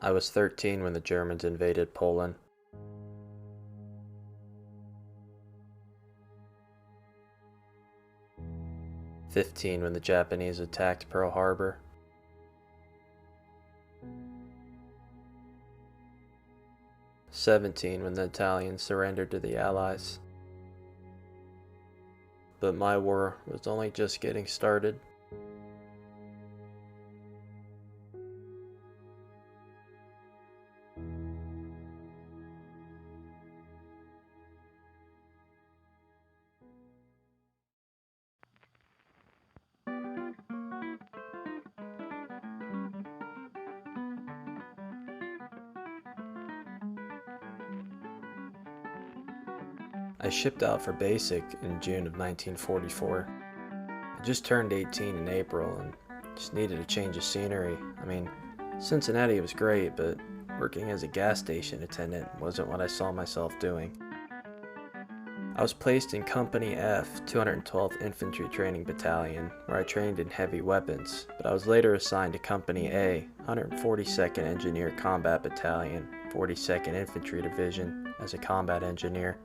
I was 13 when the Germans invaded Poland. "15 when the Japanese attacked Pearl Harbor. 17 when the Italians surrendered to the Allies. But my war was only just getting started. I shipped out for basic in June of 1944. I just turned 18 in April and just needed a change of scenery. Cincinnati was great, but working as a gas station attendant wasn't what I saw myself doing. I was placed in Company F, 212th Infantry Training Battalion, where I trained in heavy weapons, but I was later assigned to Company A, 142nd Engineer Combat Battalion, 42nd Infantry Division, as a combat engineer.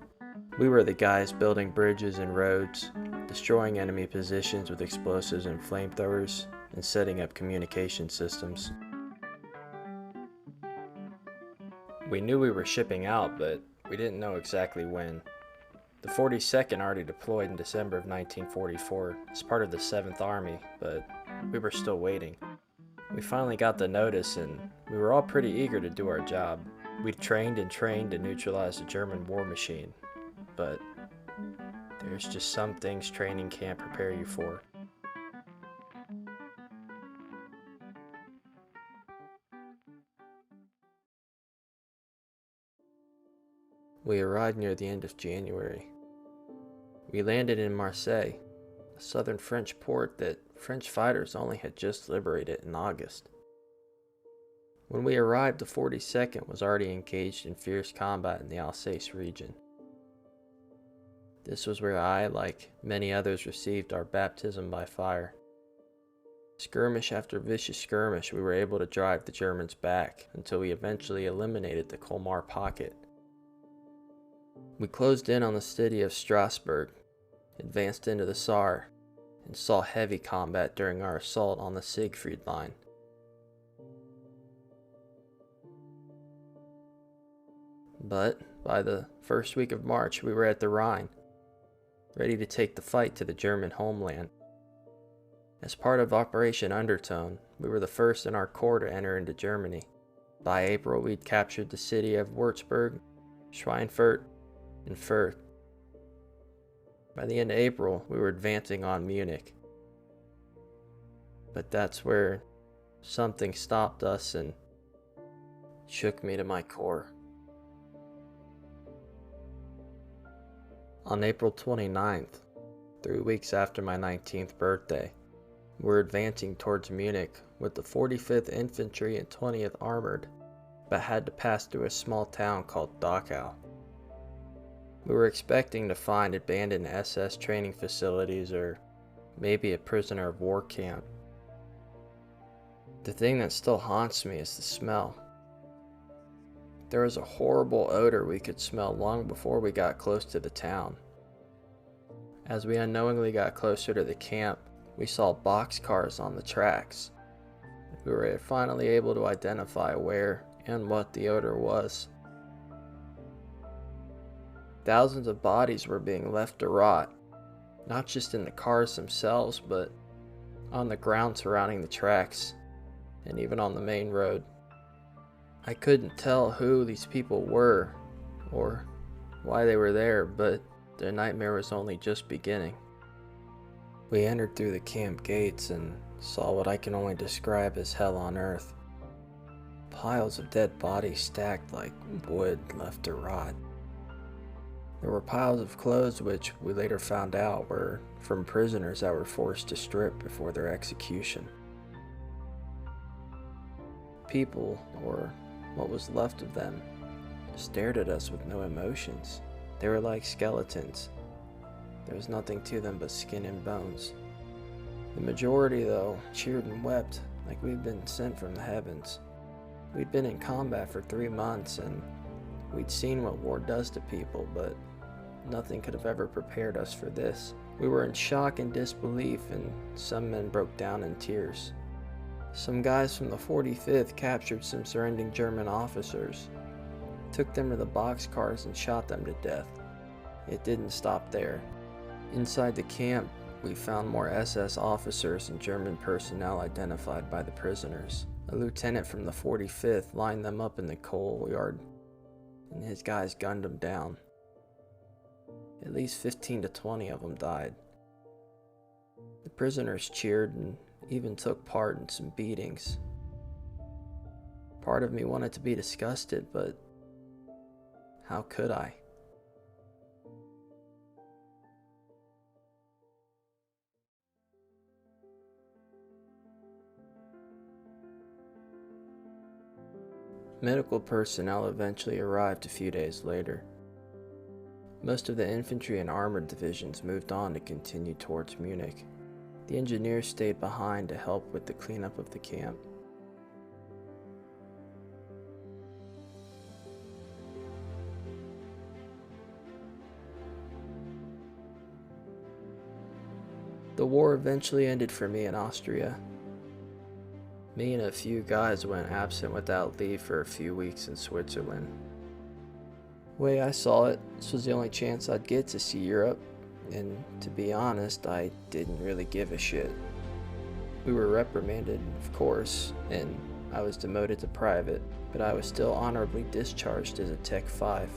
We were the guys building bridges and roads, destroying enemy positions with explosives and flamethrowers, and setting up communication systems. We knew we were shipping out, but we didn't know exactly when. The 42nd already deployed in December of 1944 as part of the 7th Army, but we were still waiting. We finally got the notice, and we were all pretty eager to do our job. We'd trained to neutralize the German war machine, but there's just some things training can't prepare you for. We arrived near the end of January. We landed in Marseille, a southern French port that French fighters only had just liberated in August. When we arrived, the 42nd was already engaged in fierce combat in the Alsace region. This was where I, like many others, received our baptism by fire. Skirmish after vicious skirmish, we were able to drive the Germans back until we eventually eliminated the Colmar pocket. We closed in on the city of Strasbourg, advanced into the Saar, and saw heavy combat during our assault on the Siegfried Line. But by the first week of March, we were at the Rhine, ready to take the fight to the German homeland. As part of Operation Undertone, we were the first in our corps to enter into Germany. By April, we'd captured the city of Würzburg, Schweinfurt, and Fürth. By the end of April, we were advancing on Munich. But that's where something stopped us and shook me to my core. On April 29th, 3 weeks after my 19th birthday, we were advancing towards Munich with the 45th Infantry and 20th Armored, but had to pass through a small town called Dachau. We were expecting to find abandoned SS training facilities or maybe a prisoner of war camp. The thing that still haunts me is the smell. There was a horrible odor we could smell long before we got close to the town. As we unknowingly got closer to the camp, we saw boxcars on the tracks. We were finally able to identify where and what the odor was. Thousands of bodies were being left to rot, not just in the cars themselves, but on the ground surrounding the tracks, and even on the main road. I couldn't tell who these people were, or why they were there, but their nightmare was only just beginning. We entered through the camp gates and saw what I can only describe as hell on earth. Piles of dead bodies stacked like wood left to rot. There were piles of clothes which we later found out were from prisoners that were forced to strip before their execution. People, or what was left of them, stared at us with no emotions. They were like skeletons. There was nothing to them but skin and bones. The majority, though, cheered and wept like we'd been sent from the heavens. We'd been in combat for 3 months and we'd seen what war does to people, but nothing could have ever prepared us for this. We were in shock and disbelief, and some men broke down in tears. Some guys from the 45th captured some surrendering German officers, took them to the boxcars and shot them to death. It didn't stop there. Inside the camp, we found more SS officers and German personnel identified by the prisoners. A lieutenant from the 45th lined them up in the coal yard, and his guys gunned them down. At least 15 to 20 of them died. The prisoners cheered and even took part in some beatings. Part of me wanted to be disgusted, but how could I? Medical personnel eventually arrived a few days later. Most of the infantry and armored divisions moved on to continue towards Munich. The engineers stayed behind to help with the cleanup of the camp. The war eventually ended for me in Austria. Me and a few guys went absent without leave for a few weeks in Switzerland. The way I saw it, this was the only chance I'd get to see Europe, and to be honest, I didn't really give a shit. We were reprimanded, of course, and I was demoted to private, but I was still honorably discharged as a Tech 5.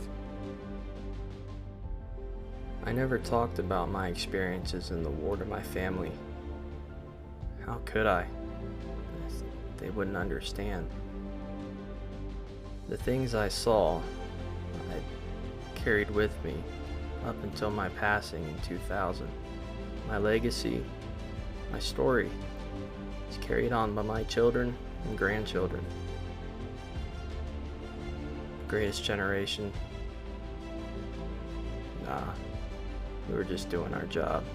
I never talked about my experiences in the war to my family. How could I? They wouldn't understand. The things I saw, I carried with me up until my passing in 2000. My legacy, my story, is carried on by my children and grandchildren. Greatest generation? Nah, we were just doing our job.